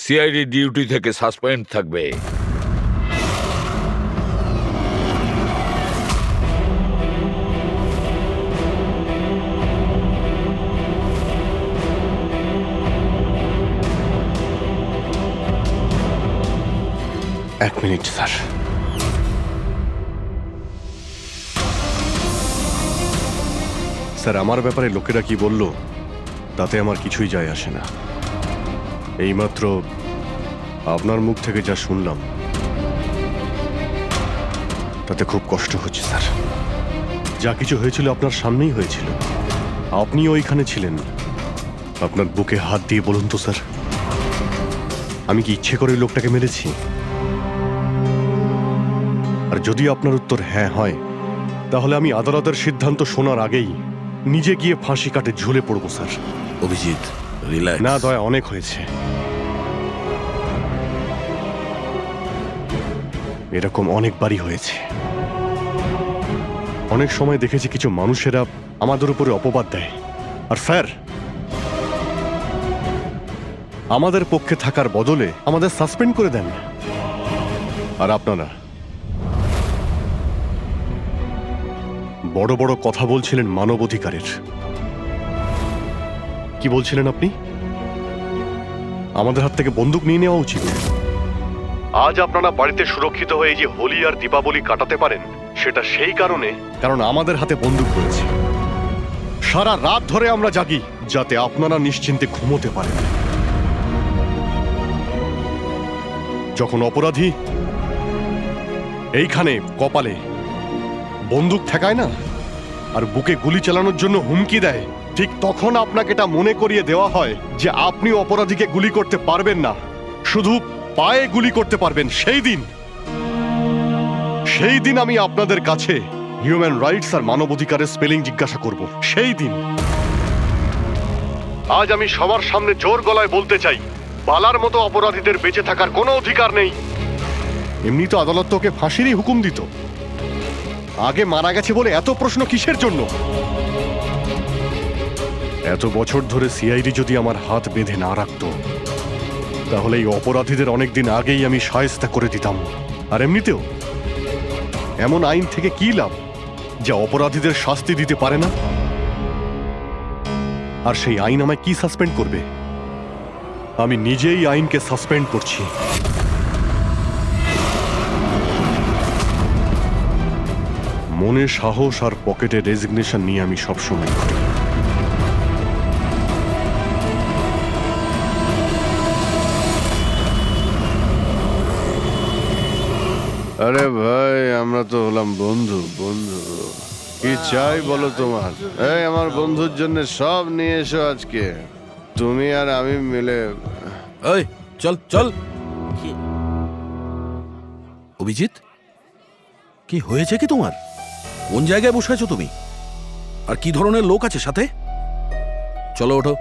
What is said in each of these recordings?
CID duty থেকে suspend থাকবে। এক মিনিট স্যার। স্যার, আমার ব্যাপারে লোকেরা কি বলল তাতে আমার কিছুই যায় আসে না। এইমাত্র আপনার মুখ থেকে যা শুনলাম তাতে খুব কষ্ট হচ্ছে স্যার। যা কিছু হয়েছিল আপনার সামনেই হয়েছিল, আপনিও ওইখানে ছিলেন। আপনার বুকে হাত দিয়ে বলুন তো স্যার, আমি কি ইচ্ছে করে ওই লোকটাকে মেরেছি? আর যদি আপনার উত্তর হ্যাঁ হয়, তাহলে আমি আদালতের সিদ্ধান্ত শোনার আগেই নিজে গিয়ে ফাঁসি কাটে ঝুলে পড়বো স্যার। অভিজিৎ, রিল্যাক্স। না দয়া, অনেক হয়েছে। এরকম অনেকবারই হয়েছে। অনেক সময় দেখেছি কিছু মানুষেরা আমাদের উপরে অপবাদ দেয়, আর স্যার আমাদের পক্ষে থাকার বদলে আমাদের সাসপেন্ড করে দেন। আর আপনারা বড় বড় কথা বলছিলেন মানবাধিকারের। কি বলছিলেন আপনি? আমাদের হাত থেকে বন্দুক নিয়ে নেওয়া উচিত। আজ আপনারা বাড়িতে সুরক্ষিত হয়ে যে হোলি আর দীপাবলি কাটাতে পারেন, সেটা সেই কারণ আমাদের হাতে বন্দুক রয়েছে। সারা রাত ধরে আমরা জাগি যাতে আপনারা নিশ্চিন্তে ঘুমোতে পারেন। যখন অপরাধী এইখানে কপালে বন্দুক ঠেকায় না আর বুকে গুলি চালানোর জন্য হুমকি দেয়, ঠিক তখন আপনাকে এটা মনে করিয়ে দেওয়া হয় যে আপনি অপরাধীকে গুলি করতে পারবেন না, শুধু পায়ে গুলি করতে পারবেন। সেই দিন আমি আপনাদের কাছে হিউম্যান রাইটস আর মানবাধিকারের স্পেলিং জিজ্ঞাসা করব। সেই দিন। আজ আমি সবার সামনে জোর গলায় বলতে চাই, বালার মতো অপরাধীদের বেঁচে থাকার কোনো অধিকার নেই। এমনি তো আদালত তোকে ফাঁসিরই হুকুম দিত। আগে মারা গেছে বলে এত প্রশ্ন কিসের জন্য? এত বছর ধরে সিআইডি যদি আমার হাত বেঁধে না রাখতো, তাহলে এই অপরাধীদের অনেকদিন আগেই আমি শায়েস্তা করে দিতাম। আর এমনিতেও এমন আইন থেকে কি লাভ যা অপরাধীদের শাস্তি দিতে পারে না? আর সেই আইন আমায় কি সাসপেন্ড করবে? আমি নিজেই আইনকে সাসপেন্ড করছি। মনে সাহস আর পকেটে রেজিগনেশন নিয়ে আমি সবসময় ঘুরি। আরে ভাই, আমরা তো হলাম বন্ধু। কি চাই বলো তোমার? এই আমার বন্ধুর জন্য সব নিয়ে এসো আজকে, তুমি আর আমি মিলে। এই চল চল। অভিজিৎ, কি হয়েছে কি তোমার? কোন জায়গায় বসে আছো তুমি? আর কি ধরনের লোক আছে সাথে? চলো ওঠো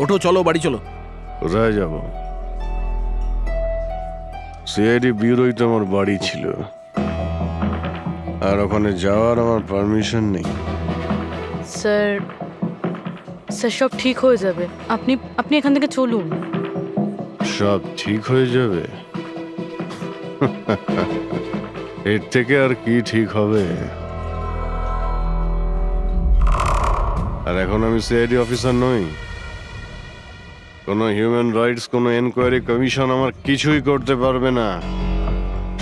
ওঠো, চলো বাড়ি চলো। কোথায় যাব? সিআইডি ব্যুরোই তো আমার বাড়ি ছিল, আর ওখানে যাওয়ার আমার পারমিশন নেই। স্যার, সব ঠিক হয়ে যাবে। আপনি এখান থেকে চলুন। সব ঠিক হয়ে যাবে? এর থেকে আর কি ঠিক হবে? আর এখন আমি সিআইডি অফিসার নই। কোনো হিউম্যান রাইটস, কোনো এনকোয়ারি কমিশন আমার কিছুই করতে পারবে না।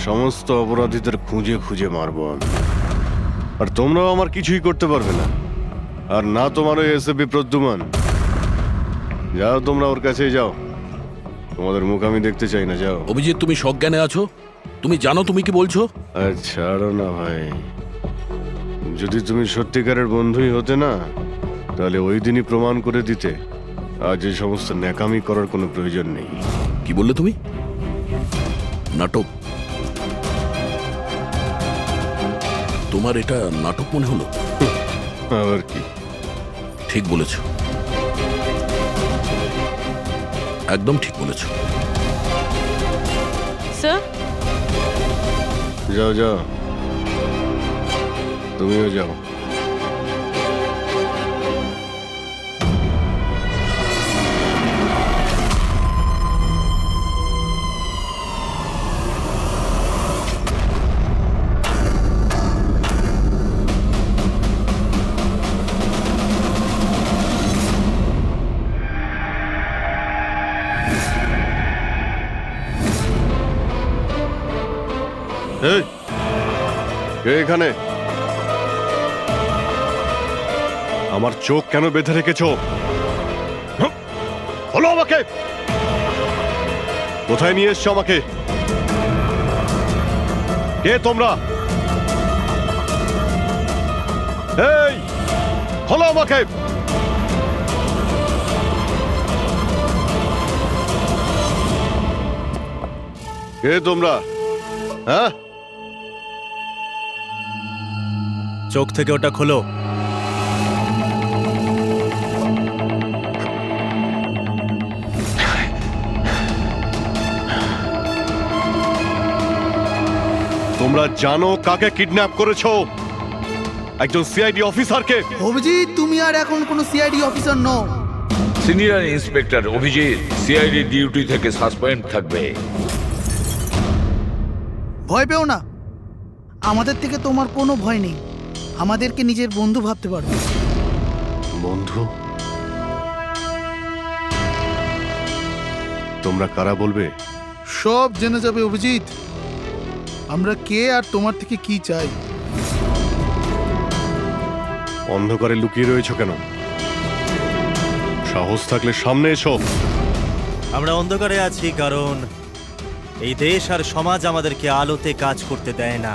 সমস্ত অপরাধীদের খুঁজে খুঁজে মারবো আমি। আর তোমরাও আমার কিছুই করতে পারবে না। আর না তোমার ওই এসএপি প্রদ্যুমান। যাও, তোমরা ওর কাছেই যাও। তোমাদের মুখ আমি দেখতে চাই না, যাও। অভিজিৎ, তুমি সজ্ঞানে আছো? তুমি জানো তুমি কি বলছো? আর ছাড়ো না ভাই। যদি তুমি সত্যিকারের বন্ধুই হতে না, তাহলে ওই দিনই প্রমাণ করে দিতে আজ এই সমস্ত ন্যাকামি করার কোনো প্রয়োজন নেই। কি বললে তুমি? নাটক? তোমার এটা নাটক মনে হলো? আবার কি? ঠিক বলেছ, একদম ঠিক বলেছ। স্যার, যাও যাও, তুমিও যাও। এই, কে এখানে? আমার চোখ কেন বেঁধে রেখেছ? বলো আমাকে, কোথায় নিয়ে এসছো আমাকে? কে তোমরা? এই, বলো আমাকে। কে তোমরা? হ্যাঁ, চোখ থেকে ওটা খোলো। তোমরা জানো কাকে কিডন্যাপ করেছো? একজন সিআইডি অফিসারকে। অভিজিৎ, তুমি আর এখন কোনো সিআইডি অফিসার নও। Senior inspector Abhijit CID duty থেকে সাসপেন্ড থাকবে। ভয় পেও না, আমাদের থেকে তোমার কোনো ভয় নেই। আমাদেরকে নিজের বন্ধু ভাবতে পারো। বন্ধু? তোমরা কারা বলবে? সব জেনে যাবে অভিজিৎ, আমরা কে আর তোমার থেকে কি চাই। অন্ধকারে লুকিয়ে রয়েছো কেন? সাহস থাকলে সামনে এসো। আমরা অন্ধকারে আছি কারণ এই দেশ আর সমাজ আমাদেরকে আলোতে কাজ করতে দেয় না।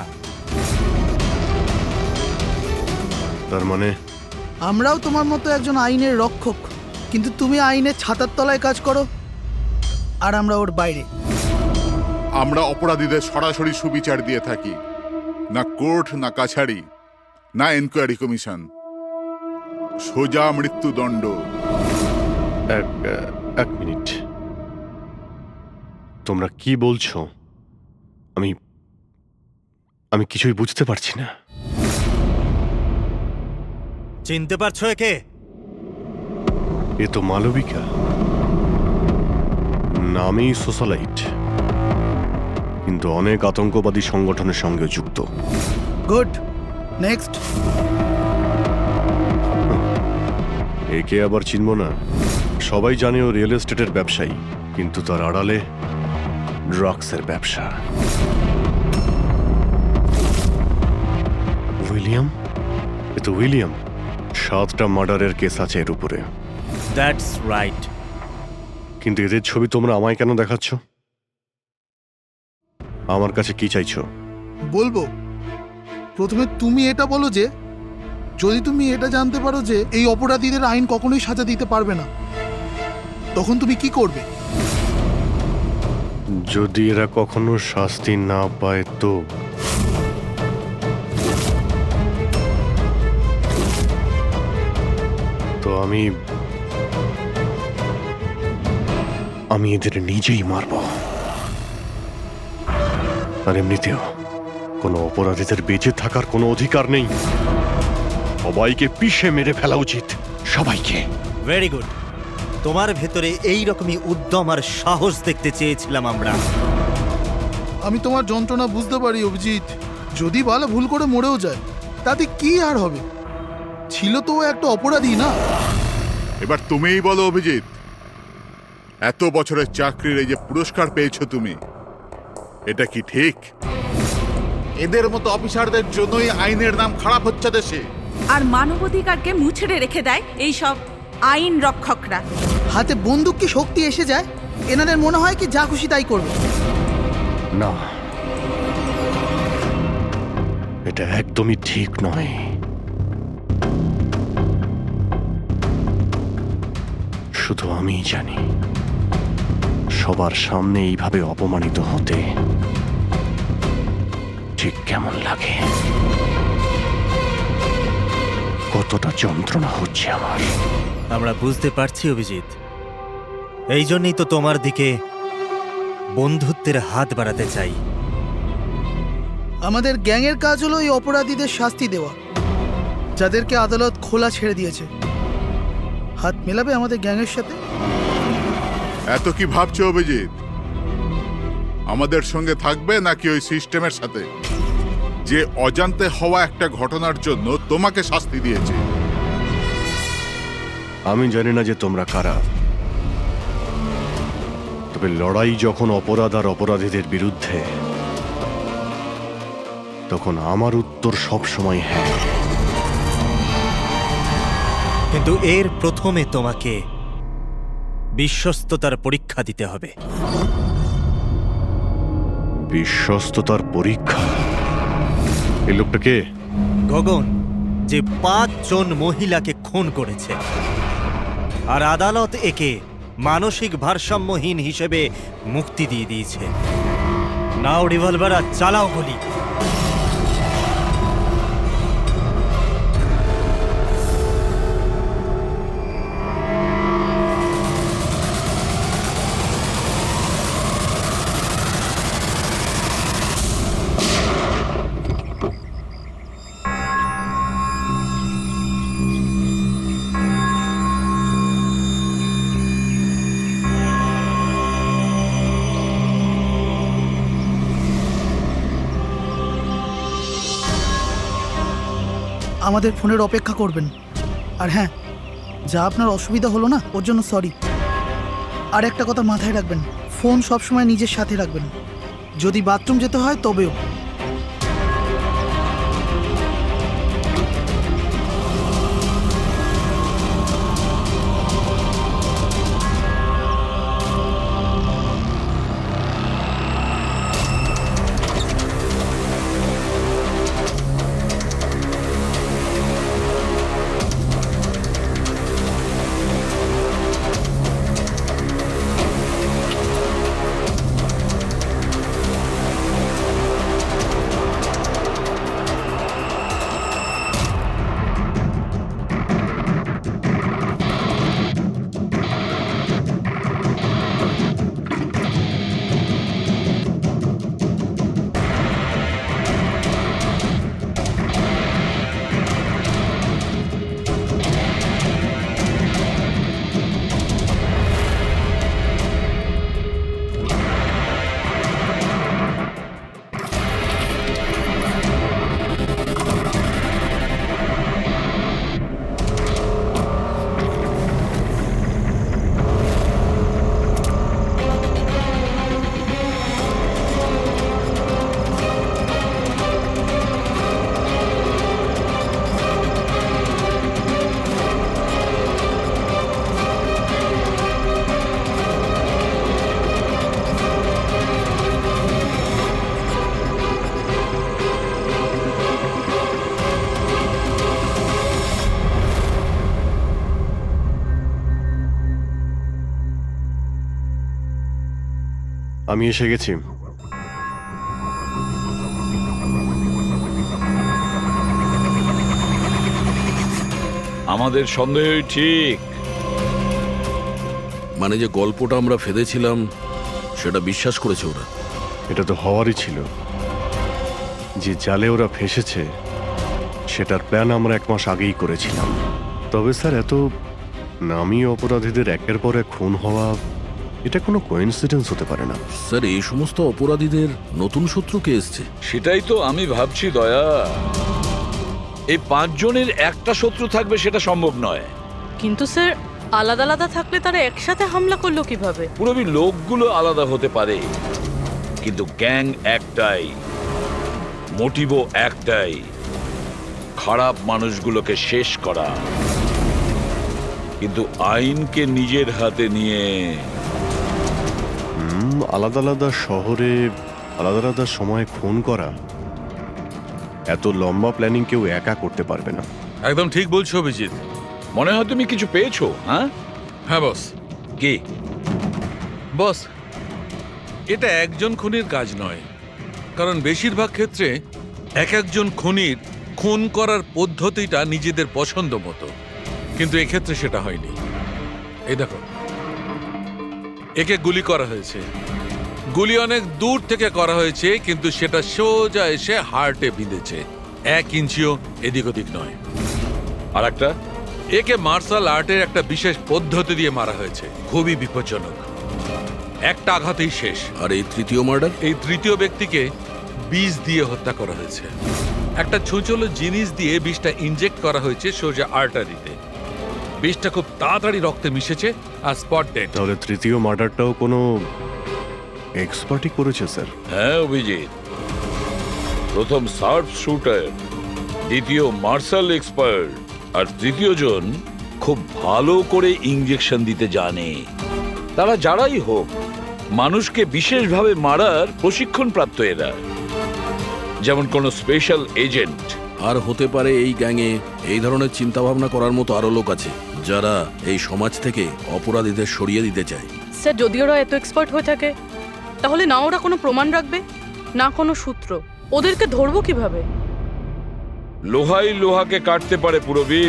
তার মানে আমরাও তোমার মতো একজন আইনের রক্ষক, কিন্তু তুমি আইনের ছাতার তলায় কাজ করো আর আমরা ওর বাইরে। আমরা অপরাধীদের সরাসরি সুবিচার দিয়ে থাকি, না কোর্ট, না কাছারি, না এনকোয়ারি কমিশন, সোজা মৃত্যুদণ্ড। এক মিনিট, তোমরা কি বলছো? আমি কিছুই বুঝতে পারছি না। চিনতে পারছো একে? এ তো মালবিকা, নামেই সোশ্যালাইট, কিন্তু অনেক আতঙ্কবাদী সংগঠনের সঙ্গে যুক্ত। Good, next. একে আবার চিনব না? সবাই জানে ও রিয়েল এস্টেটের ব্যবসায়ী, কিন্তু তার আড়ালে ড্রাগসের ব্যবসা। উইলিয়াম? এ তো উইলিয়াম। 7টা মার্ডারের কেস আছে এর উপরে। That's right. কিন্তু এদের ছবি তোমরা আমায় কেন দেখাচ্ছ? আমার কাছে কি চাইছো? বলবো, প্রথমে তুমি এটা বলো যে যদি তুমি এটা জানতে পারো যে এই অপরাধীদের আইন কখনোই সাজা দিতে পারবে না, তখন তুমি কি করবে? যদি এরা কখনো শাস্তি না পায় তো? তো আমি এদের নিজেই মারব। আর এমনিতেও কোনো অপরাধীদের বেঁচে থাকার কোনো অধিকার নেই। সবাইকে পিষে মেরে ফেলা উচিত, সবাইকে। Very good. তোমার ভেতরে এই রকমই উদ্যম আর সাহস দেখতে চেয়েছিলাম আমরা। আমি তোমার যন্ত্রণা বুঝতে পারি অভিজিৎ। যদি বালা ভুল করে মরেও যায় তাতে কি আর হবে? ছিল তো ও একটা অপরাধী, না? এবার তুমিই বলো অভিজিৎ, এত বছরের চাকরির এই যে পুরস্কার পেয়েছো তুমি, এটা কি ঠিক? এদের মতো অফিসারদের জন্যই আইনের নাম খারাপ হচ্ছে দেশে। আর মানবাধিকারকে মুছড়ে রেখে দেয় এই সব আইন রক্ষকরা। হাতে বন্দুক কি শক্তি এসে যায়? এনাদের মনে হয় কি যা খুশি তাই করবে। না, এটা একদমই ঠিক নয়। শুধু আমিই জানি সবার সামনে এইভাবে অপমানিত হতে ঠিক কেমন লাগে, কতটা যন্ত্রণা হচ্ছে আমার। আমরা বুঝতে পারছি অভিজিৎ, এই জন্যই তো তোমার দিকে বন্ধুত্বের হাত বাড়াতে চাই। আমাদের গ্যাংয়ের কাজ হলো এই অপরাধীদের শাস্তি দেওয়া, যাদেরকে আদালত খোলা ছেড়ে দিয়েছে। হাত মেলাবে আমাদের গ্যাংয়ের সাথে? এত কি ভাবছো অভিজিৎ? আমাদের সঙ্গে থাকবে নাকি ওই সিস্টেমের সাথে, যে অজান্তে হওয়া একটা ঘটনার জন্য তোমাকে শাস্তি দিয়েছে? আমি জানি না যে তোমরা কারা, তবে লড়াই যখন অপরাধ আর অপরাধীদের বিরুদ্ধে, তখন আমার উত্তর সবসময় হ্যাঁ। কিন্তু এর প্রথমে তোমাকে বিশ্বস্ততার পরীক্ষা দিতে হবে। বিশ্বস্ততার পরীক্ষা? এই লোকটা কে? গগন, যে 5 জন মহিলাকে খুন করেছে, আর আদালত একে মানসিক ভারসাম্যহীন হিসেবে মুক্তি দিয়ে দিয়েছে। নাও রিভলভার আর চালাও গুলি। আমাদের ফোনের অপেক্ষা করবেন। আর হ্যাঁ, যা আপনার অসুবিধা হলো না, ওর জন্য সরি। আর একটা কথা মাথায় রাখবেন, ফোন সবসময় নিজের সাথে রাখবেন। যদি বাথরুম যেতে হয় তবেও। আমি এসে গেছি। আমাদের সন্দেহই ঠিক। মানে যে গল্পটা আমরা ফেদেছিলাম সেটা বিশ্বাস করেছে ওরা। এটা তো হওয়ারই ছিল। যে জালে ওরা ফেসেছে সেটার প্ল্যান আমরা 1 মাস আগেই করেছিলাম। তবে স্যার, এত নামী অপরাধীদের একের পর এক খুন হওয়া, এটা কোনো কোইন্সিডেন্স হতে পারে না। স্যার, এই সমস্ত অপরাধীদের নতুন শত্রু কে এসছে? সেটাই তো আমি ভাবছি দয়া। এই 5 জনের একটা শত্রু থাকবে সেটা সম্ভব নয়। কিন্তু স্যার, আলাদা আলাদা থাকলে তারা একসাথে হামলা করলো কিভাবে? পুরোপুরি লোকগুলো আলাদা হতে পারে, কিন্তু গ্যাং একটাই, মোটিভও একটাই, খারাপ মানুষগুলোকে শেষ করা। কিন্তু আইনকে নিজের হাতে নিয়ে আলাদা আলাদা শহরে আলাদা আলাদা সময় খুন করা, এত লম্বা প্ল্যানিং কেউ একা করতে পারবে না। একদম ঠিক বলছো অভিজিৎ। মনে হয় তুমি কিছু পেয়েছো। হ্যাঁ হ্যাঁ বস। কি বস, এটা একজন খুনির কাজ নয়, কারণ বেশিরভাগ ক্ষেত্রে এক একজন খুনির খুন করার পদ্ধতিটা নিজেদের পছন্দ মতো, কিন্তু এক্ষেত্রে সেটা হয়নি। এই দেখো, একে গুলি করা হয়েছে, গুলি অনেক দূর থেকে করা হয়েছে, কিন্তু সেটা সোজা এসে হার্টে বিঁধেছে, 1 ইঞ্চিও এদিক ওদিক নয়। আর একটা, একে মার্শাল আর্টের একটা বিশেষ পদ্ধতি দিয়ে মারা হয়েছে, খুবই বিপজ্জনক, একটা আঘাতেই শেষ। আর এই তৃতীয় মার্ডার? এই তৃতীয় ব্যক্তিকে বিষ দিয়ে হত্যা করা হয়েছে। একটা ছোচলো জিনিস দিয়ে বিষটা ইনজেক্ট করা হয়েছে সোজা আর্টারিতে। বিষটা খুব তাড়াতাড়ি রক্তে মিশেছে আর স্পট ডেড। তাহলে তৃতীয় মার্ডারটাও কোনো এক্সপার্টই করেছে স্যার? হ্যাঁ অভিজিৎ, প্রথম শার্প শুটার, দ্বিতীয় মার্শাল এক্সপার্ট, আর তৃতীয় জন খুব ভালো করে ইঞ্জেকশন দিতে জানে। তারা যারাই হোক, মানুষকে বিশেষভাবে মারার প্রশিক্ষণ প্রাপ্ত এরা, যেমন কোন স্পেশাল এজেন্ট। আর হতে পারে এই গ্যাংয়ে এই ধরনের চিন্তা ভাবনা করার মতো আরো লোক আছে যারা এই সমাজ থেকে অপরাধীদের সরিয়ে দিতে চায়। স্যার, যদি ওরা এত এক্সপার্ট হয়ে থাকে, তাহলে না ওরা কোনো প্রমাণ রাখবে, না কোনো সূত্র। ওদেরকে ধরবো কিভাবে? লোহাই লোহাকে কাটতে পারে পুরবী।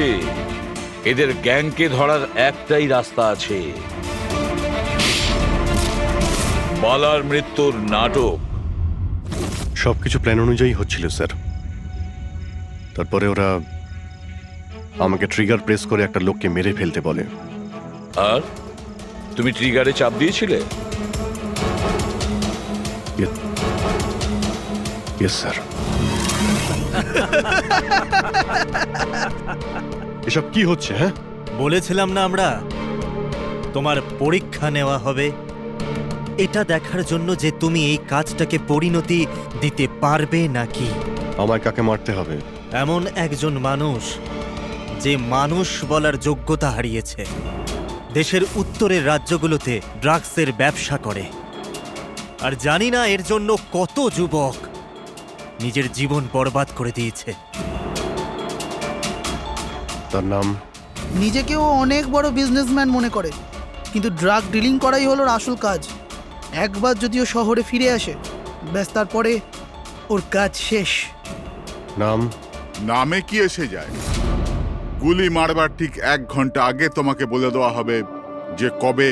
এদের গ্যাংকে ধরার একটাই রাস্তা আছে, বালার মৃত্যুর নাটক। সবকিছু প্ল্যান অনুযায়ী হচ্ছিল স্যার। তারপরে ওরা আমাকে ট্রিগার প্রেস করে একটা লোককে মেরে ফেলতে বলে। আর তুমি ট্রিগারে চাপ দিয়েছিলে? Yes sir. এসব কি হচ্ছে? হ্যাঁ, বলেছিলাম না আমরা, তোমার পরীক্ষা নেওয়া হবে এটা দেখার জন্য যে তুমি এই কাজটাকে পরিণতি দিতে পারবে নাকি। আমায় কাকে মারতে হবে? এমন একজন মানুষ যে মানুষ বলার যোগ্যতা হারিয়েছে, দেশের উত্তরের রাজ্যগুলোতে ড্রাগসের ব্যবসা করে, আর জানি না এর জন্য কত যুবক নিজের জীবন বরবাদ করে দিয়েছে। তার নাম? নিজেকেও অনেক বড় বিজনেসম্যান মনে করে, কিন্তু ড্রাগ ডিলিং করাই হলো ওর আসল কাজ। একবার যদি ও শহরে ফিরে আসে, ব্যাস তারপরে ওর কাজ শেষ। নাম? নামে কি এসে যায়? গুলি মারবার ঠিক 1 ঘন্টা আগে তোমাকে বলে দেওয়া হবে যে কবে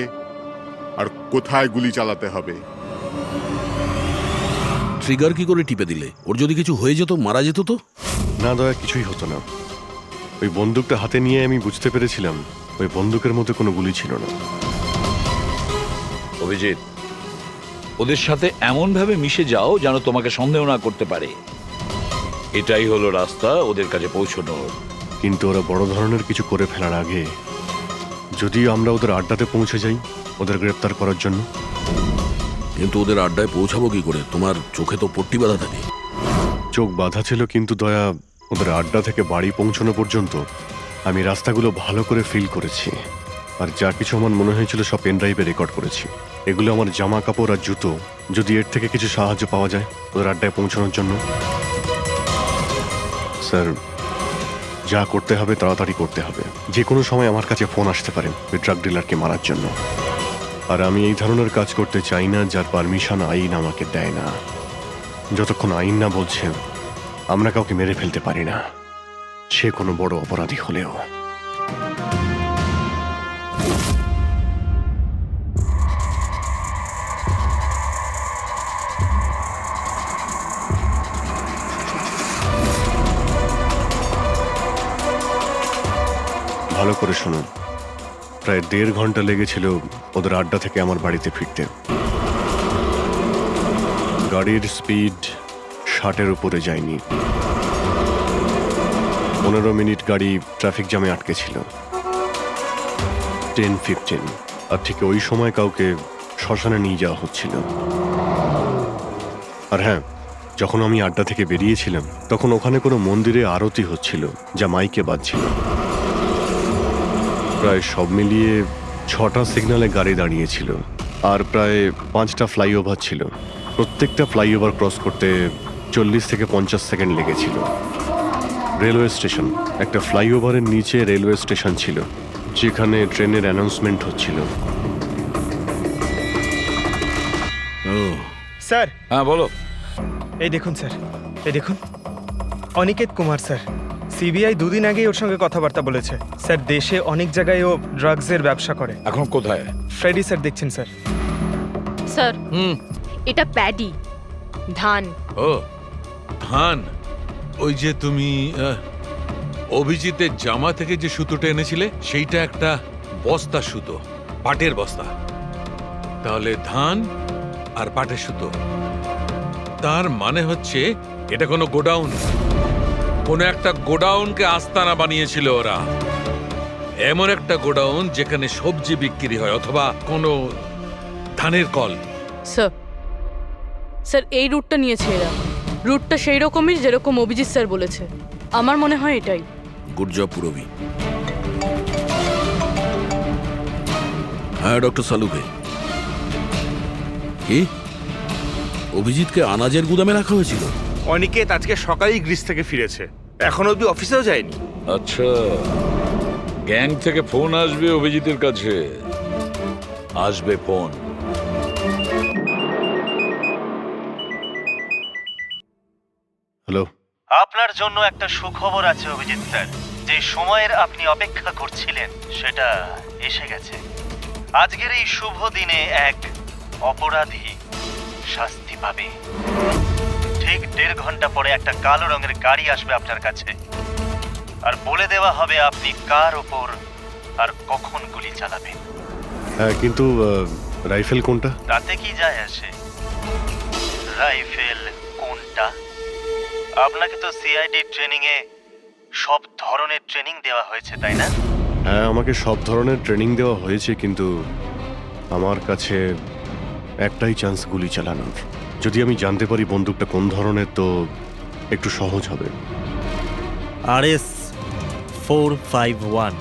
আর কোথায় গুলি চালাতে হবে। ট্রিগার কি করে টিপে দিলে? ওর যদি কিছু হয়ে যেত, মারা যেত তো? না দয়া, কিছুই হতো না। ওই বন্দুকটা হাতে নিয়ে আমি বুঝতে পেরেছিলাম ওই বন্দুকের মধ্যে কোনো গুলি ছিল না। অভিজিৎ, ওদের সাথে এমন ভাবে মিশে যাও যেন তোমাকে সন্দেহ না করতে পারে। এটাই হলো রাস্তা ওদের কাছে পৌঁছানোর। কিন্তু ওরা বড় ধরনের কিছু করে ফেলার আগে যদি আমরা ওদের আড্ডাতে পৌঁছে যাই ওদের গ্রেপ্তার করার জন্য। কিন্তু ওদের আড্ডায় পৌঁছাবো কি করে? তোমার চোখে তো পট্টি বাঁধা থাকে। চোখ বাঁধা ছিল, কিন্তু দয়া, ওদের আড্ডা থেকে বাড়ি পৌঁছানো পর্যন্ত আমি রাস্তাগুলো ভালো করে ফিল করেছি। আর যা কিছু আমার মনে হয়েছিল সব পেন ড্রাইভে রেকর্ড করেছি। এগুলো আমার জামা কাপড় আর জুতো। যদি এর থেকে কিছু সাহায্য পাওয়া যায় ওদের আড্ডায় পৌঁছানোর জন্য। স্যার, যা করতে হবে তাড়াতাড়ি করতে হবে। যে কোনো সময় আমার কাছে ফোন আসতে পারে ওই ড্রাগ ডিলারকে মারার জন্য। আর আমি এই ধরনের কাজ করতে চাই না যার পারমিশন আইন আমাকে দেয় না। যতক্ষণ আইন না বলছে আমরা কাউকে মেরে ফেলতে পারি না, সে কোনো বড় অপরাধী হলেও। ভালো করে শুনুন, প্রায় 1.5 ঘন্টা লেগেছিল ওদের আড্ডা থেকে আমার বাড়িতে ফিরতে। গাড়ির স্পিড 60-এর উপরে যায়নি। 15 মিনিট গাড়ি ট্রাফিক জ্যামে আটকে ছিল। 10-15, আর ঠিক ওই সময় কাউকে শ্মশানে নিয়ে যাওয়া হচ্ছিল। আর হ্যাঁ, যখন আমি আড্ডা থেকে বেরিয়েছিলাম তখন ওখানে কোনো মন্দিরে আরতি হচ্ছিল যা মাইকে বাজছিল। প্রায় সব মিলিয়ে 6টা সিগন্যালে গাড়ি দাঁড়িয়েছিল, আর প্রায় 5টা ফ্লাইওভার ছিল। প্রত্যেকটা ফ্লাইওভার ক্রস করতে 40 থেকে 50 সেকেন্ড লেগেছিল। রেলওয়ে স্টেশন, একটা ফ্লাইওভারের নিচে রেলওয়ে স্টেশন ছিল যেখানে ট্রেনের অ্যানাউন্সমেন্ট হচ্ছিল। স্যার। হ্যাঁ বলো। এই দেখুন স্যার, এই দেখুন, অনিকেত কুমার স্যার। সিবিআই 2 দিন আগেই ওর সঙ্গে কথাবার্তা বলেছে। স্যার, দেশে অনেক জায়গায় ও ড্রাগসের ব্যবসা করে। এখন কোথায়? ফ্রেডি স্যার দেখছেন স্যার। স্যার, এটা প্যাডি, ধান। ও ধান। ওই যে তুমি অভিজিতের জামা থেকে যে সুতোটা এনেছিলে সেইটা একটা বস্তা সুতো, পাটের বস্তা। তাহলে ধান আর পাটের সুতো, তার মানে হচ্ছে এটা কোনো গোডাউন, কোনো একটা গোডাউনকে আস্তানা বানিয়েছিল ওরা। এমন একটা গোডাউন যেখানে সবজি বিক্রি হয়, অথবা কোনো ধানের কল। স্যার, স্যার এই রুটটা নিয়েছে এরা। রুটটা সেই রকমই যেরকম অভিজিৎ স্যার বলেছে। আমার মনে হয় এটাই। গুড জব পুরবি। হ্যাঁ ডক্টর সালুকে, কি অভিজিৎকে আনাজের গুদামে রাখা হয়েছিল? অনিকেত আজকে সকালেই গ্রিস থেকে ফিরেছে, এখনো অব্দি অফিসেও যায়নি। আচ্ছা, গ্যাং থেকে ফোন আসবে অভিজিতের কাছে, আসবে ফোন। হ্যালো, আপনার জন্য একটা সুখবর আছে অভিজিৎ স্যার। যে সময়ের আপনি অপেক্ষা করছিলেন সেটা এসে গেছে। আজকের এই শুভ দিনে এক অপরাধী শাস্তি পাবে। ঠিক 1.5 ঘন্টা পরে একটা কালো রঙের গাড়ি আসবে আপনার কাছে, আর বলে দেওয়া হবে আপনি কার ওপর আর কখন গুলি চালাবেন। হ্যাঁ কিন্তু রাইফেল কোনটা? তাতে কি যায় আসে রাইফেল কোনটা? আপনাকে তো সিআইডি ট্রেনিং এ সব ধরনের ট্রেনিং দেওয়া হয়েছে, তাই না? হ্যাঁ, আমাকে সব ধরনের ট্রেনিং দেওয়া হয়েছে, কিন্তু আমার কাছে একটাই চান্স গুলি চালানোর। যদি আমি জানতে পারি বন্দুকটা কোন ধরনের তো একটু সহজ হবে। RS 451।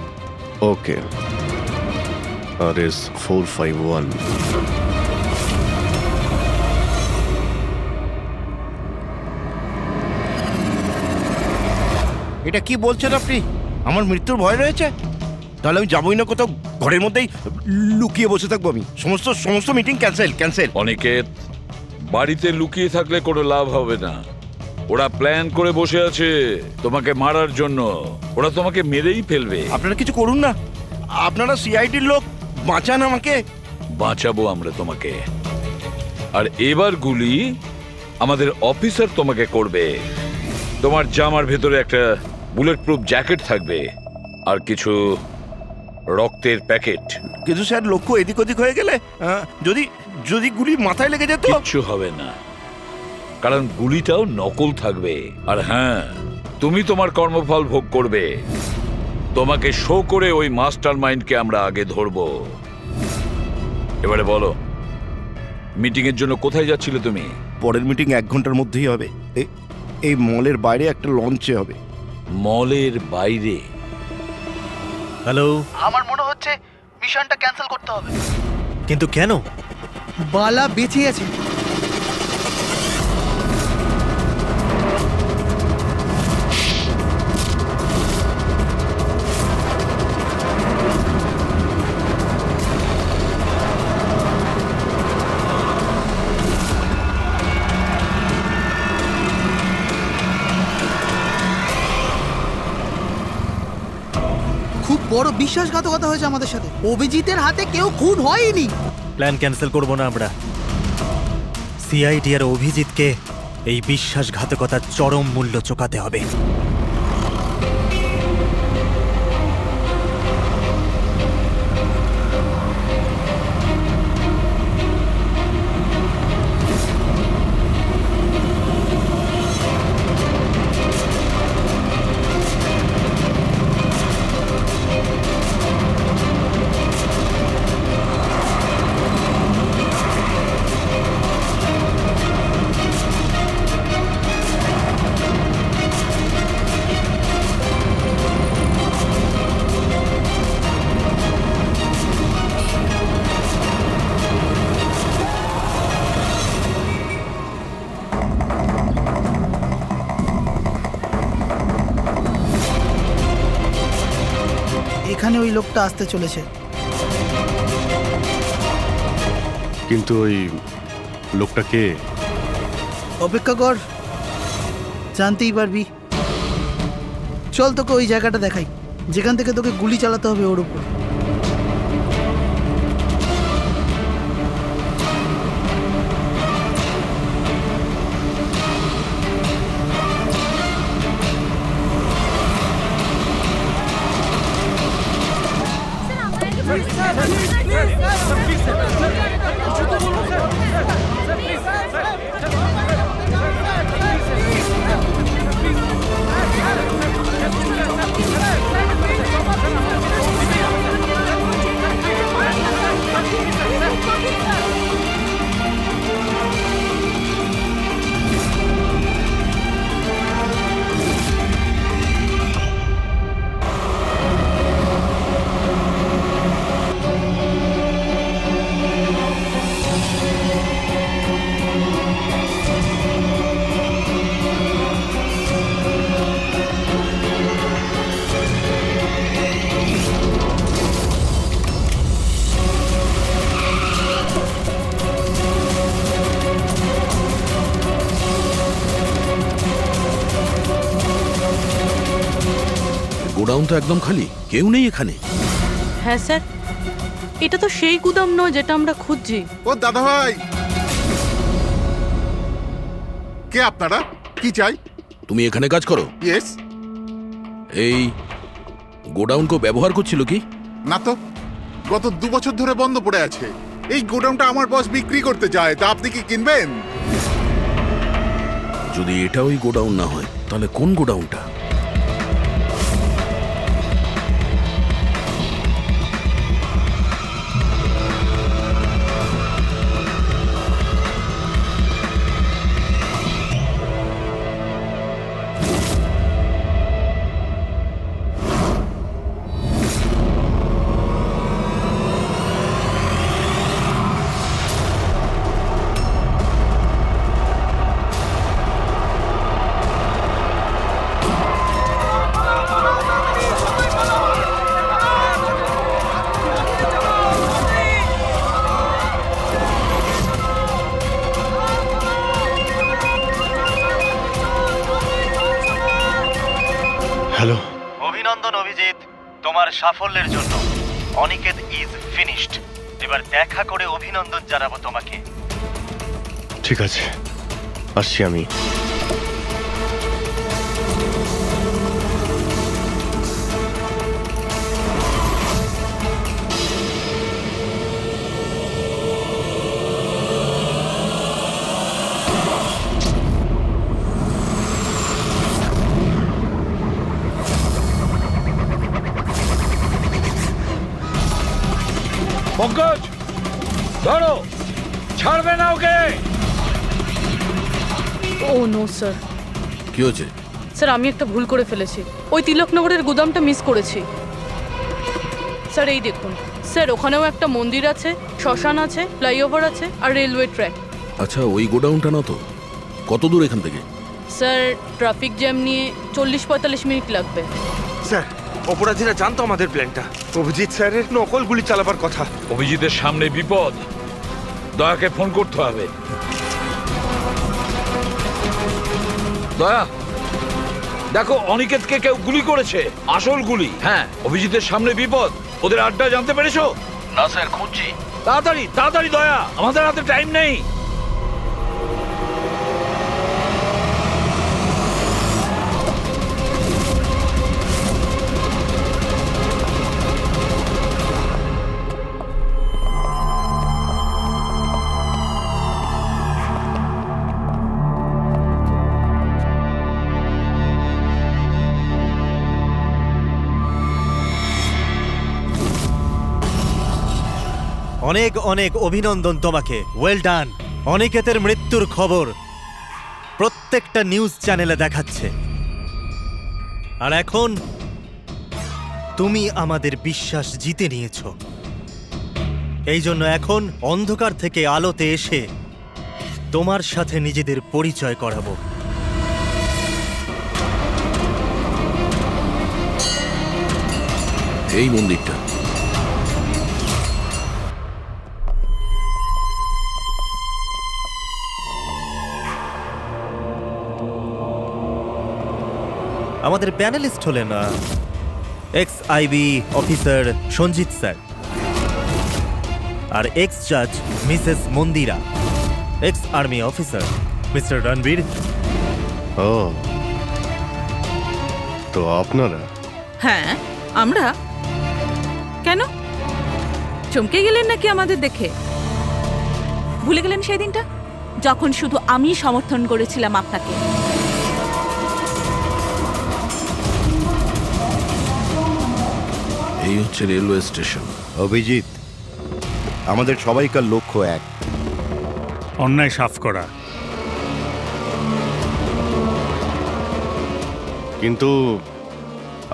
ওকে, RS 451। এটা কি বলছেন আপনি? আমার মৃত্যুর ভয় রয়েছে? তাহলে আমি যাবোই না কোথাও, ঘরের মধ্যেই লুকিয়ে বসে থাকবো। আমি সমস্ত মিটিং ক্যান্সেল। অনিকেত, বাড়িতে লুকিয়ে থাকলে কোনো লাভ হবে না। ওরা প্ল্যান করে বসে আছে তোমাকে মারার জন্য। ওরা তোমাকে মেরেই ফেলবে। আপনারা কিছু করুন না, আপনারা সিআইডির লোক, বাঁচান আমাকে। বাঁচাবো আমরা তোমাকে। আর এবার গুলি আমাদের অফিসার তোমাকে করবে। তোমার জামার ভেতরে একটা বুলেট প্রুফ জ্যাকেট থাকবে আর কিছু রক্তের প্যাকেট। কিন্তু স্যার, লক্ষ্য এদিক ওদিক হয়ে গেলে যদি গুলি মাথায় লেগে যেত? কিচ্ছু হবে না, কারণ গুলিটাও নকল থাকবে। আর হ্যাঁ, তুমি তোমার কর্মফল ভোগ করবে। তোমাকে শো করে ওই মাস্টার মাইন্ডকে আমরা আগে ধরবো। এবারে বলো, মিটিং এর জন্য কোথায় যাচ্ছিলে তুমি? পরের মিটিং 1 ঘন্টার মধ্যেই হবে। এই মলের বাইরে একটা লঞ্চে হবে। মলের বাইরে? হ্যালো, আমার মনে হচ্ছে মিশনটা ক্যান্সেল করতে হবে। কিন্তু কেন? বালা বেঁচে আছে। খুব বড় বিশ্বাসঘাতকতা হয়েছে আমাদের সাথে। অভিজিতের হাতে কেউ খুন হয়নি। প্ল্যান ক্যান্সেল করব না আমরা। সিআইডি আর অভিজিৎকে এই বিশ্বাসঘাতকতার চরম মূল্য চোকাতে হবে। এখানে ওই লোকটা আসতে চলেছে। কিন্তু ওই লোকটা কে? অপেক্ষা কর, জানতেই পারবি। চল তোকে ওই জায়গাটা দেখাই যেখান থেকে তোকে গুলি চালাতে হবে ওর উপর। গোডাউন তো একদম খালি, কেউ নেই এখানে। হ্যাঁ স্যার, এটা তো সেই গুদাম নয় যেটা আমরা খুঁজছি। ও দাদা ভাই, কে আপনারা? কি চাই? তুমি এখানে কাজ করো? ইয়েস। এই গোডাউন কো ব্যবহার করছিল কি? না তো, গত 2 বছর ধরে বন্ধ পড়ে আছে। এই গোডাউনটা আমার বস বিক্রি করতে চায়, তা আপনি কি কিনবেন? যদি এটা ওই গোডাউন না হয় তাহলে কোন গোডাউনটা? হ্যালো। অভিনন্দন অভিজিৎ, তোমার সাফল্যের জন্য। Aniket is finished. এবার দেখা করে অভিনন্দন জানাবো তোমাকে। ঠিক আছে, আসছি আমি। পঙ্কজ, ধরো, ছাড়বে না ওকে। ও নো স্যার। কি হয়েছে? স্যার, আমি একটা ভুল করে ফেলেছি। ওই তিলকনগরের গুদামটা মিস করেছি। স্যার এই দেখুন স্যার, ওখানেও একটা মন্দির আছে, শ্মশান আছে, ফ্লাইওভার আছে আর রেলওয়ে ট্র্যাক। আচ্ছা, ওই গোডাউনটা না তো? কত দূর এখান থেকে? স্যার, ট্রাফিক জ্যাম নিয়ে 40-45 মিনিট লাগবে। স্যার, অপরাধীরা জানতো আমাদের প্ল্যানটা। অভিজিৎ স্যারের নকল গুলি চালাবার কথা। অভিজিতের সামনে বিপদ, দয়াকে ফোন করতে হবে। দয়া, দেখো অনিকেতকে কেউ গুলি করেছে, আসল গুলি। হ্যাঁ, অভিজিতের সামনে বিপদ। ওদের আড্ডা জানতে পেরেছো? না স্যার, খুঁজছি। তাড়াতাড়ি তাড়াতাড়ি দয়া, আমাদের হাতে টাইম নেই। অনেক অনেক অভিনন্দন তোমাকে। Well done. অনিকেতের মৃত্যুর খবর প্রত্যেকটা নিউজ চ্যানেলে দেখাচ্ছে, আর এখন তুমি আমাদের বিশ্বাস জিতে নিয়েছো। এই জন্য এখন অন্ধকার থেকে আলোতে এসে তোমার সাথে নিজেদের পরিচয় করাবো। এই মন্দিরটা। আমাদের প্যানেলিস্ট হলেন ex IB officer Sanjit sir, আর এক্স জাজ Mrs Mandira, ex army officer Mister Ranbir. ও, তো আপনারা? হ্যাঁ, আমরা। কেন চমকে গেলেন নাকি আমাদের দেখে? ভুলে গেলেন সেই দিনটা যখন শুধু আমি সমর্থন করেছিলাম আপনাকে? এই হচ্ছে রেলওয়ে স্টেশন। অভিজিৎ, আমাদের সবাইকার লক্ষ্য এক, অন্যায় সাফ করা। কিন্তু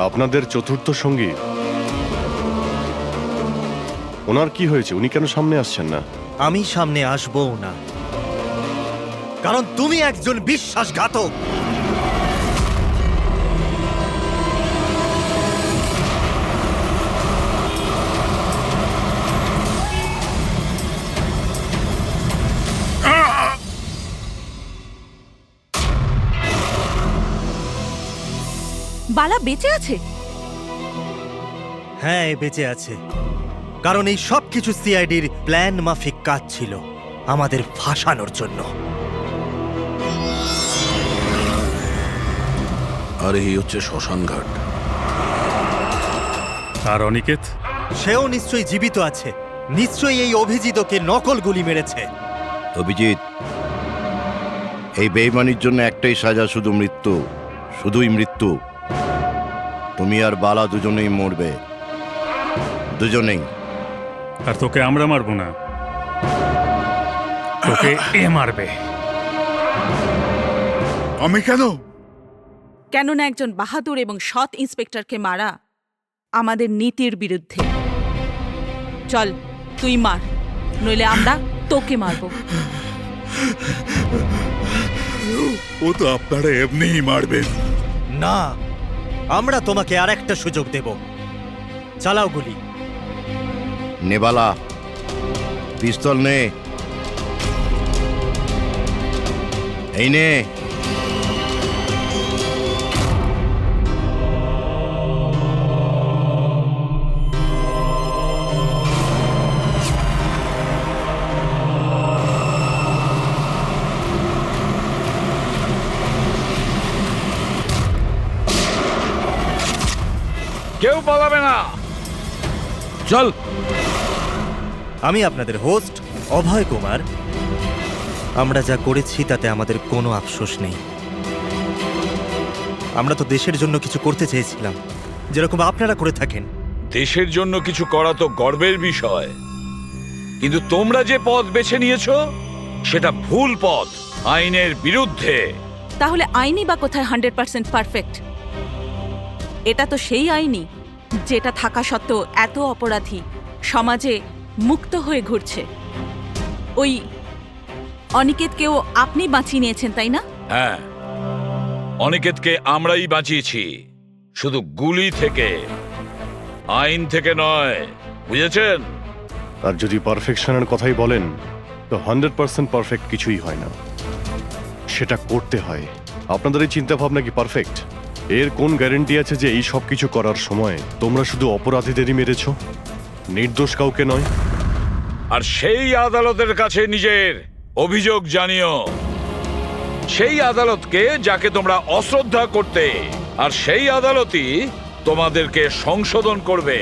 আপনাদের চতুর্থ সঙ্গী, ওনার কি হয়েছে? উনি কেন সামনে আসছেন না? আমি সামনে আসবো না, কারণ তুমি একজন বিশ্বাসঘাতক। বালা বেঁচে আছে? হ্যাঁ এ বেঁচে আছে, কারণ এই সব কিছু সিআইডির প্ল্যান মাফিক কাজ ছিল আমাদের ফাঁসানোর জন্য। আর এই হচ্ছে শ্মশান ঘাট। আর অনিকেত? সেও নিশ্চয়ই জীবিত আছে, নিশ্চয়ই এই অভিজিতকে নকল গুলি মেরেছে। অভিজিৎ, এই বেইমানির জন্য একটাই সাজা, শুধু মৃত্যু, শুধুই মৃত্যু। তুমি আর বালা দুজনেই মরবে, দুজনেই। আর তোকে আমরা মারবো না, তোকে এ মারবে। আমি কেন? কেননা একজন বাহাদুর এবং সৎ ইন্সপেক্টরকে মারা আমাদের নীতির বিরুদ্ধে। চল তুই মার, নইলে আমরা তোকে মারব। ও তো আপনারা এমনিই মারবেন। না, আমরা তোমাকে আর একটা সুযোগ দেব। চালাও গুলি। নেবালা, পিস্তল নে। এই নে। কেউ পালাবে না, চল। আমি আপনাদের হোস্ট অভয় কুমার। আমরা যা করেছি তাতে আমাদের কোনো আফসোস নেই। আমরা তো দেশের জন্য কিছু করতে চেয়েছিলাম, যেরকম আপনারা করে থাকেন। দেশের জন্য কিছু করা তো গর্বের বিষয়, কিন্তু তোমরা যে পথ বেছে নিয়েছো সেটা ভুল পথ, আইনের বিরুদ্ধে। তাহলে আইনই বা কোথায় 100% পারফেক্ট? এটা তো সেই আইনই যেটা থাকা সত্ত্বেও এত অপরাধী সমাজে মুক্ত হয়ে ঘুরছে। ওই অনিকেতকেও আপনি বাঁচিয়ে নিয়েছেন, তাই না? হ্যাঁ, অনিকেতকে আমরাই বাঁচিয়েছি, শুধু গুলি থেকে, আইন থেকে নয়, বুঝেছেন? আর যদি পারফেকশনের কথাই বলেন তো 100% পারফেক্ট কিছুই হয় না, সেটা করতে হয়। আপনাদের এই চিন্তা ভাবনা কি পারফেক্ট? এর কোন গ্যারান্টি আছে যে এই সব কিছু করার সময় তোমরা শুধু অপরাধীদেরই মেরেছো, নির্দোষ কাউকে নয়? আর সেই আদালতের কাছে নিজের অভিযোগ জানিও, সেই আদালতকে যাকে তোমরা অশ্রদ্ধা করতে, আর সেই আদালতই তোমাদেরকে সংশোধন করবে।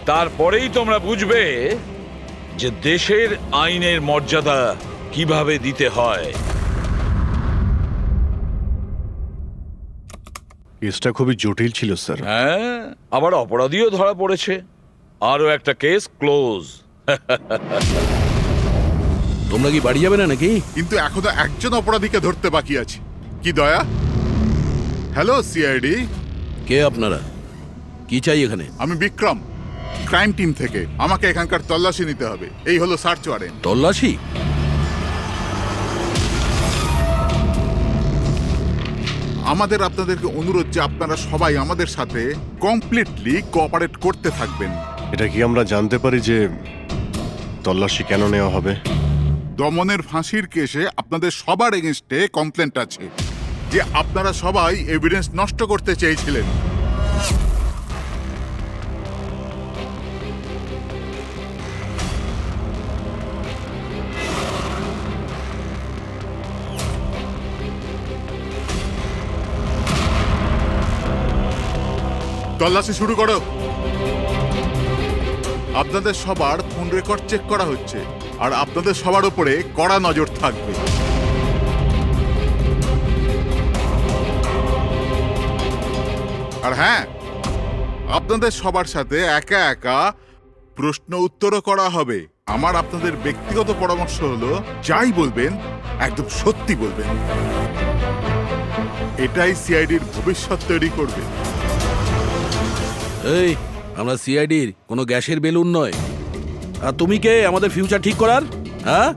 তারপরেই তোমরা বুঝবে যে দেশের আইনের মর্যাদা কিভাবে দিতে হয়। কেসটা খুবই জটিল ছিল স্যার। হ্যাঁ, আবার অপরাধীও ধরা পড়েছে। আরো একটা কেস ক্লোজ। তোমরা কি বাড়ি যাবে না নাকি? কিন্তু এখনো একজন অপরাধীকে ধরতে বাকি আছে। কি দয়া? Hello CID. কে আপনারা? কি চাই এখানে? আমি বিক্রম, ক্রাইম টিম থেকে। আমাকে এখানকার তল্লাশি নিতে হবে। এই হলো সার্চ ওয়ারেন্ট। তল্লাশি? আমাদের আপনাদেরকে অনুরোধ যে আপনারা সবাই আমাদের সাথে কমপ্লিটলি কোঅপারেট করতে থাকবেন। এটা কি আমরা জানতে পারি যে তল্লাশি কেন নেওয়া হবে? দমনের ফাঁসির কেসে আপনাদের সবার এগেনস্টে কমপ্লেন্ট আছে যে আপনারা সবাই এভিডেন্স নষ্ট করতে চেয়েছিলেন। তল্লাশি শুরু করো। আপনাদের সবার ফোন রেকর্ড চেক করা হচ্ছে, আর আপনাদের সবার উপরে কড়া নজর থাকবে। আর হ্যাঁ, আপনাদের সবার সাথে একা একা প্রশ্ন উত্তরও করা হবে। আমার আপনাদের ব্যক্তিগত পরামর্শ হলো, যাই বলবেন একদম সত্যি বলবেন। এটাই সিআইডির ভবিষ্যৎ তৈরি করবে। এই, আমরা সিআইডির কোনো গ্যাসের বেলুন নয়। আর তুমি কে আমাদের ফিউচার ঠিক করার? হ্যাঁ,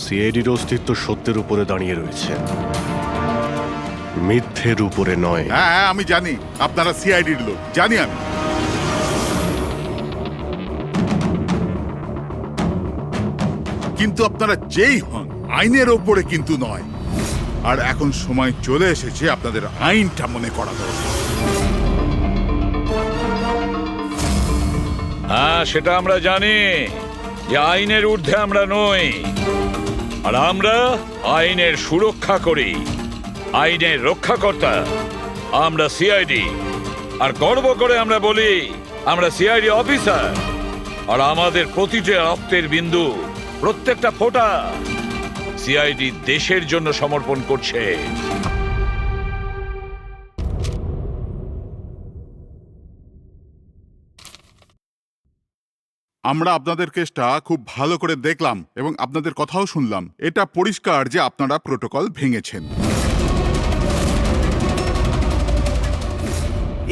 সিআইডির অস্তিত্ব সত্যের উপরে দাঁড়িয়ে রয়েছে, মিথ্যের উপরে নয়। হ্যাঁ, আমি জানি আপনারা সিআইডির লোক, জানি আমি। কিন্তু আপনারা যেই হন, আইনের ওপরে কিন্তু নয়। আর এখন সময় চলে এসেছে আপনাদের আইনটা মনে করা দরকার। হ্যাঁ, সেটা আমরা জানি যে আইনের ঊর্ধ্বে আমরা নই, আর আমরা আইনের সুরক্ষা করি, আইনের রক্ষাকর্তা। আমরা সিআইডি, আর গর্ব করে আমরা বলি আমরা সিআইডি অফিসার। আর আমাদের প্রতিটা রক্তের বিন্দু, প্রত্যেকটা ফোঁটা সিআইডি দেশের জন্য সমর্পণ করছে। আমরা আপনাদের কেসটা খুব ভালো করে দেখলাম এবং আপনাদের কথাও শুনলাম। এটা পরিষ্কার যে আপনারা প্রোটোকল ভেঙেছেন।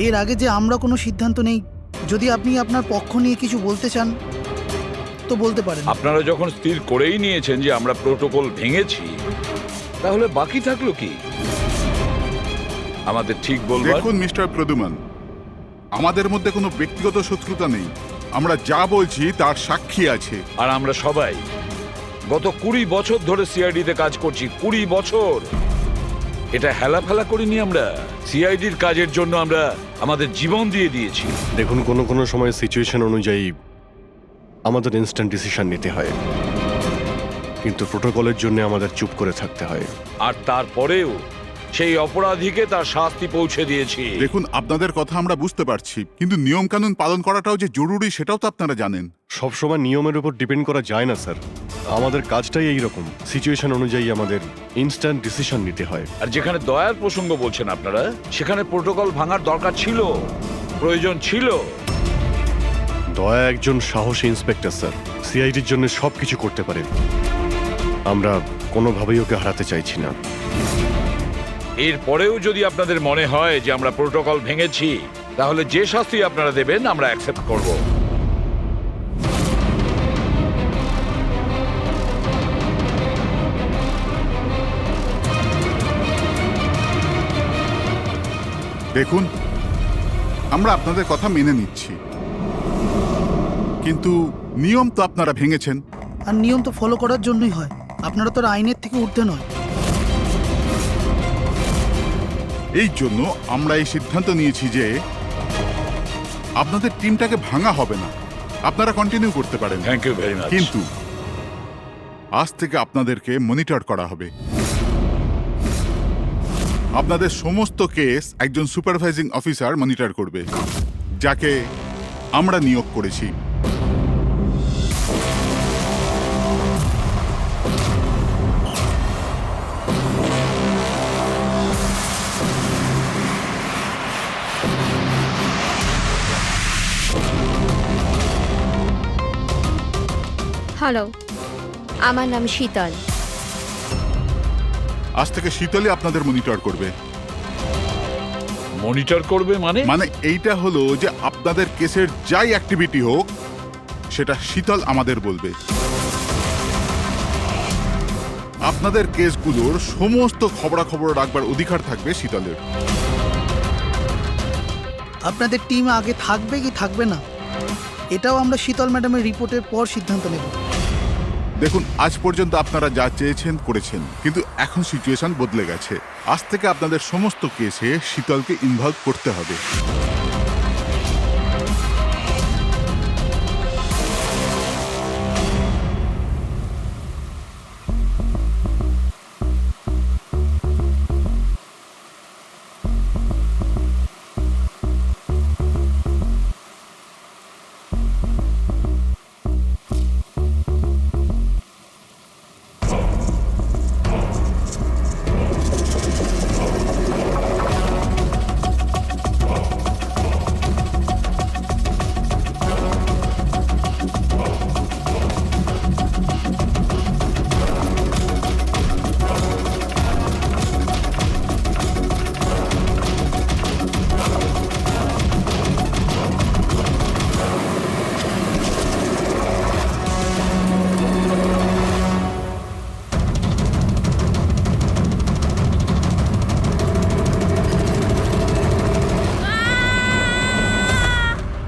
এর আগে যে আমরা কোনো সিদ্ধান্ত নেই, যদি আপনি আপনার পক্ষ নিয়ে কিছু বলতে চান তো বলতে পারেন। আপনারা যখন স্থির করেই নিয়েছেন যে আমরা প্রোটোকল ভেঙেছি, তাহলে বাকি থাকলো কি আমাদের ঠিক বলবার? দেখুন মিস্টার প্রদ্যুমান, আমাদের মধ্যে কোনো ব্যক্তিগত শত্রুতা নেই। আমরা যা বলছি তার সাক্ষী আছে। আর আমরা সবাই গত 20 বছর ধরে সিআইডিতে কাজ করছি। 20 বছর। এটা হেলাফেলা করিনি আমরা। সিআইডির কাজের জন্য আমরা আমাদের জীবন দিয়ে দিয়েছি। দেখুন, কোনো কোনো সময় সিচুয়েশন অনুযায়ী আমাদের ইনস্ট্যান্ট ডিসিশন নিতে হয়, কিন্তু প্রোটোকলের জন্য আমাদের চুপ করে থাকতে হয়। আর তারপরেও সেই অপরাধীকে তার শাস্তি পৌঁছে দিয়েছি। দেখুন, আপনাদের কথা আমরা বুঝতে পারছি, কিন্তু নিয়ম কানুন পালন করাটাও যে জরুরি সেটাও তো আপনারা জানেন। সবসময় নিয়মের উপর ডিপেন্ড করা যায় না স্যার। আমাদের কাজটাই এইরকম, সিচুয়েশন অনুযায়ী আমাদের ইনস্ট্যান্ট ডিসিশন নিতে হয়। আর যেখানে দয়ার প্রসঙ্গ বলছেন আপনারা, সেখানে প্রোটোকল ভাঙার দরকার ছিল, প্রয়োজন ছিল। দয়া একজন সাহসী ইন্সপেক্টর স্যার, সিআইডির জন্য সবকিছু করতে পারেন। আমরা কোনোভাবেই ওকে হারাতে চাইছি না। এরপরেও যদি আপনাদের মনে হয় যে আমরা প্রোটোকল ভেঙেছি, তাহলে যে শাস্তি আপনারা দেবেন আমরা অ্যাকসেপ্ট করব। দেখুন, আমরা আপনাদের কথা মেনে নিচ্ছি, কিন্তু নিয়ম তো আপনারা ভেঙেছেন। আর নিয়ম তো ফলো করার জন্যই হয়, আপনারা তো আর আইনের থেকে ঊর্ধ্বে নয়। এই জন্য আমরা এই সিদ্ধান্ত নিয়েছি যে আপনাদের টিমটাকে ভাঙা হবে না, আপনারা কন্টিনিউ করতে পারেন। Thank you very much. কিন্তু আজ থেকে আপনাদেরকে মনিটর করা হবে। আপনাদের সমস্ত কেস একজন সুপারভাইজিং অফিসার মনিটর করবে, যাকে আমরা নিয়োগ করেছি। হ্যালো, আমার নাম শীতল। আজ থেকে শীতলই আপনাদের মনিটর করবে। মনিটর করবে মানে এইটা হলো যে আপনাদের কেসের যাই অ্যাক্টিভিটি হোক সেটা শীতল আমাদের বলবে। আপনাদের কেসগুলোর সমস্ত খবরাখবর রাখবার অধিকার থাকবে শীতলের। আপনাদের টিম আগে থাকবে কি থাকবে না, এটাও আমরা শীতল ম্যাডামের রিপোর্টের পর সিদ্ধান্ত নেব। দেখুন, আজ পর্যন্ত আপনারা যা চেয়েছেন করেছেন, কিন্তু এখন সিচুয়েশন বদলে গেছে। আজ থেকে আপনাদের সমস্ত কেসে শীতলকে ইনভলভ করতে হবে।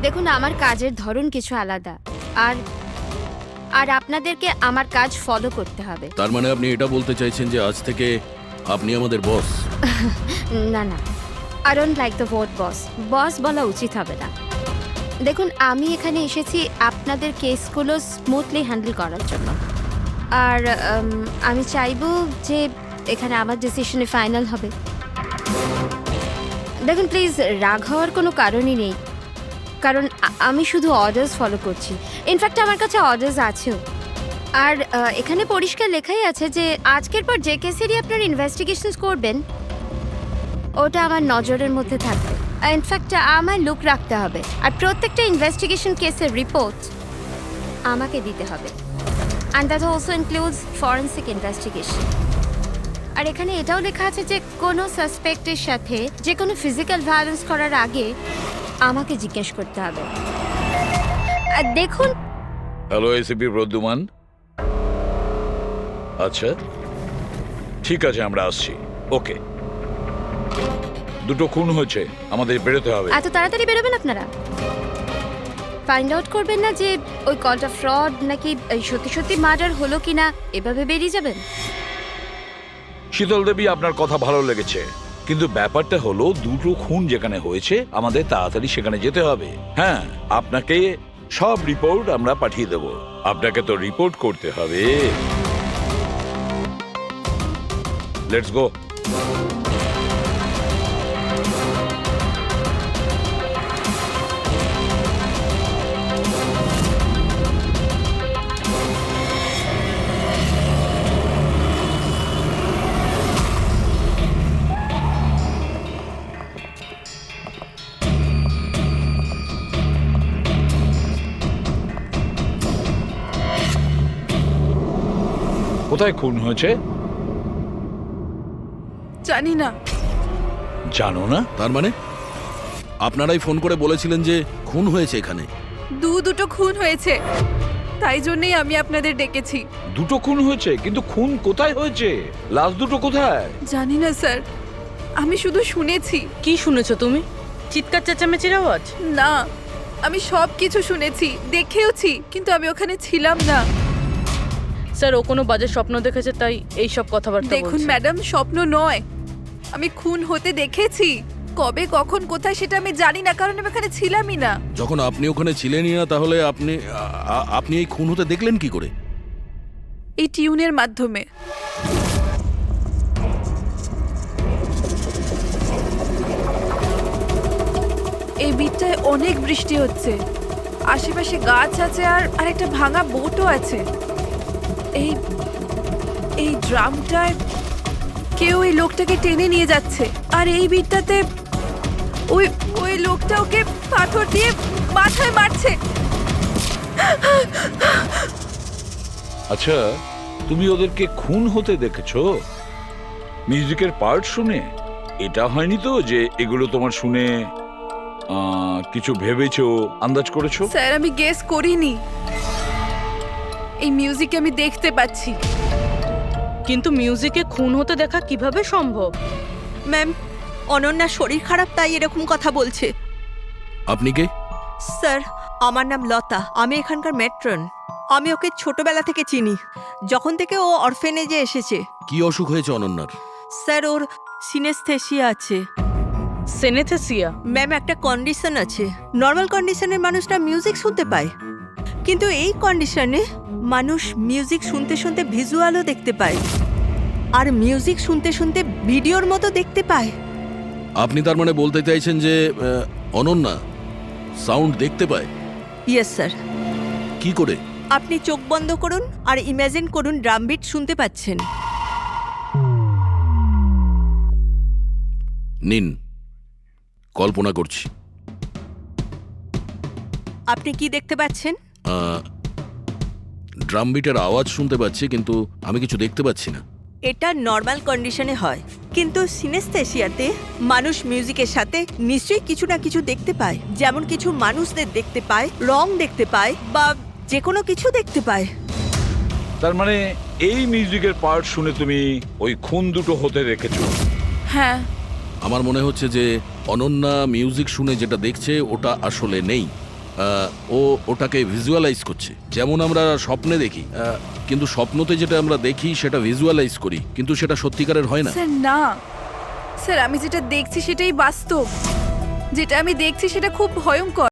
দেখুন, আমার কাজের ধরন কিছু আলাদা, আর আর আপনাদেরকে আমার কাজ ফলো করতে হবে। তার মানে আপনি এটা বলতে চাইছেন যে আজ থেকে আপনি আমাদের বস? না না, I don't like the word boss. Boss বলা উচিত হবে না। দেখুন, আমি এখানে এসেছি আপনাদের কেসগুলো স্মুথলি হ্যান্ডেল করার জন্য। আর আমি চাইবো যে এখানে আমার ডিসিশনে ফাইনাল হবে। দেখুন প্লিজ, রাগ হওয়ার কোনো কারণই নেই, কারণ আমি শুধু অর্ডার্স ফলো করছি। ইনফ্যাক্ট আমার কাছে অর্ডার্স আছেও। আর এখানে পরিষ্কার লেখাই আছে যে আজকের পর যে কেসেরই আপনার ইনভেস্টিগেশনস করবেন ওটা আমার নজরের মধ্যে থাকবে। ইনফ্যাক্ট আমার লুক রাখতে হবে, আর প্রত্যেকটা ইনভেস্টিগেশন কেসের রিপোর্ট আমাকে দিতে হবে। And that also includes forensic investigation. আর এখানে এটাও লেখা আছে যে কোনো সাসপেক্টের সাথে যে কোনো ফিজিক্যাল ভায়োলেন্স করার আগে আমাকে জিজ্ঞেস করতে হবে। আর দেখুন, হ্যালো এসিপি প্রদ্যুমান। আচ্ছা ঠিক আছে, আমরা আসছি। ওকে, দুটো খুন হয়েছে, আমাদের বেরোতে হবে। এত তাড়াতাড়ি বেরোবেন আপনারা? ফাইন্ড আউট করবেন না যে ওই কলটা ফ্রড নাকি সত্যি সত্যি মার্ডার হলো কিনা, এভাবে বেরিয়ে যাবেন? শীতল দেবী, আপনার কথা ভালো লেগেছে, কিন্তু ব্যাপারটা হলো দুটো খুন যেখানে হয়েছে আমাদের তাড়াতাড়ি সেখানে যেতে হবে। হ্যাঁ, আপনাকে সব রিপোর্ট আমরা পাঠিয়ে দেব। আপনাকে তো রিপোর্ট করতে হবে। Let's go. কোথায় খুন হয়েছে জানি না। জানো না? তার মানে আপনারাই ফোন করে বলেছিলেন যে খুন হয়েছে এখানে? দুটো খুন হয়েছে, তাই জন্যই আমি আপনাদের ডেকেছি। দুটো খুন হয়েছে, কিন্তু খুন কোথায় হয়েছে? লাশ দুটো কোথায়? জানি না স্যার, আমি শুধু শুনেছি। কি শুনেছো তুমি? চিৎকার চেঁচামেচির আওয়াজ? না, আমি সব কিছু শুনেছি, দেখেওছি, কিন্তু আমি ওখানে ছিলাম না। স্যার, ও কোনো বাজে স্বপ্ন দেখেছে তাই এই সব কথাবার্তা দেখুন বলছে। ম্যাডাম, স্বপ্ন নয়, আমি খুন হতে দেখেছি। কবে, কখন, কোথায় সেটা আমি জানি না, কারণ আমি ওখানে ছিলামই না। যখন আপনি ওখানে ছিলেনই না, তাহলে আপনি এই খুন হতে দেখলেন কি করে? এই টিউনের মাধ্যমে। এই বিটটায় অনেক বৃষ্টি হচ্ছে, আশেপাশে গাছ আছে, আর একটা ভাঙা বোটও আছে। এই ড্রামটায় কেউ এই লোকটাকে টেনে নিয়ে যাচ্ছে, আর এই বিটটাতে ওই লোকটা ওকে পাথর দিয়ে মাথায় মারছে। আচ্ছা, তুমি ওদেরকে খুন হতে দেখেছো মিউজিকের পার্ট শুনে? এটা হয়নি তো যে এগুলো তোমার শুনে কিছু ভেবেছো, আন্দাজ করেছো? স্যার, আমি গেস করিনি। এই মিউজিকে আমি দেখতে পাচ্ছি। কিন্তু মিউজিকে খুন হতে দেখা কিভাবে সম্ভব? ম্যাম, অনন্যার শরীর খারাপ, তাই এরকম কথা বলছে। আপনি কে? স্যার, আমার নাম লতা, আমি এখানকার ম্যাট্রন। আমি ওকে ছোটবেলা থেকে চিনি, যখন থেকে ও অরফেনেজে এসেছে। কি অসুখ হয়েছে অনন্যার? স্যার, ওর সিনেস্থেসিয়া আছে। সেনেথেসিয়া? ম্যাম, একটা কন্ডিশন আছে। নর্মাল কন্ডিশনের মানুষরা মিউজিক শুনতে পায়, কিন্তু এই কন্ডিশনে মানুষ মিউজিক শুনতে শুনতে ভিজুয়ালও দেখতে পায়, আর মিউজিক শুনতে শুনতে ভিডিওর মতো দেখতে পায়। আপনি তার মানে বলতে চাইছেন যে অনন্যা সাউন্ড দেখতে পায়? Yes sir. কি করে? আপনি চোখ বন্ধ করুন আর ইমাজিন করুন ড্রাম বিট শুনতে পাচ্ছেন। নিন, কল্পনা করছি। আপনি কি দেখতে পাচ্ছেন? ড্রাম বিটের আওয়াজ শুনতে পাচ্ছি, কিন্তু আমি কিছু দেখতে পাচ্ছি না। এটা নর্মাল কন্ডিশনে হয়, কিন্তু সিনেস্থেসিয়াতে মানুষ মিউজিকের সাথে নিশ্চয়ই কিছু না কিছু দেখতে পায়। যেমন কিছু মানুষদের দেখতে পায়, রং দেখতে পায়, বা যে কোনো কিছু দেখতে পায়। তার মানে এই মিউজিকের পার্ট শুনে তুমি ওই খুন দুটো হতে দেখেছো? হ্যাঁ। আমার মনে হচ্ছে যে অনন্যা মিউজিক শুনে যেটা দেখছে ওটা আসলে নেই। ও ওটাকে ভিজুয়ালাইজ করছে, যেমন আমরা স্বপ্নে দেখি, কিন্তু স্বপ্নতে যেটা আমরা দেখি সেটা ভিজুয়ালাইজ করি, কিন্তু সেটা সত্যিকারের হয় না। স্যার না, স্যার আমি যেটা দেখছি সেটাই বাস্তব। যেটা আমি দেখছি সেটা খুব ভয়ঙ্কর।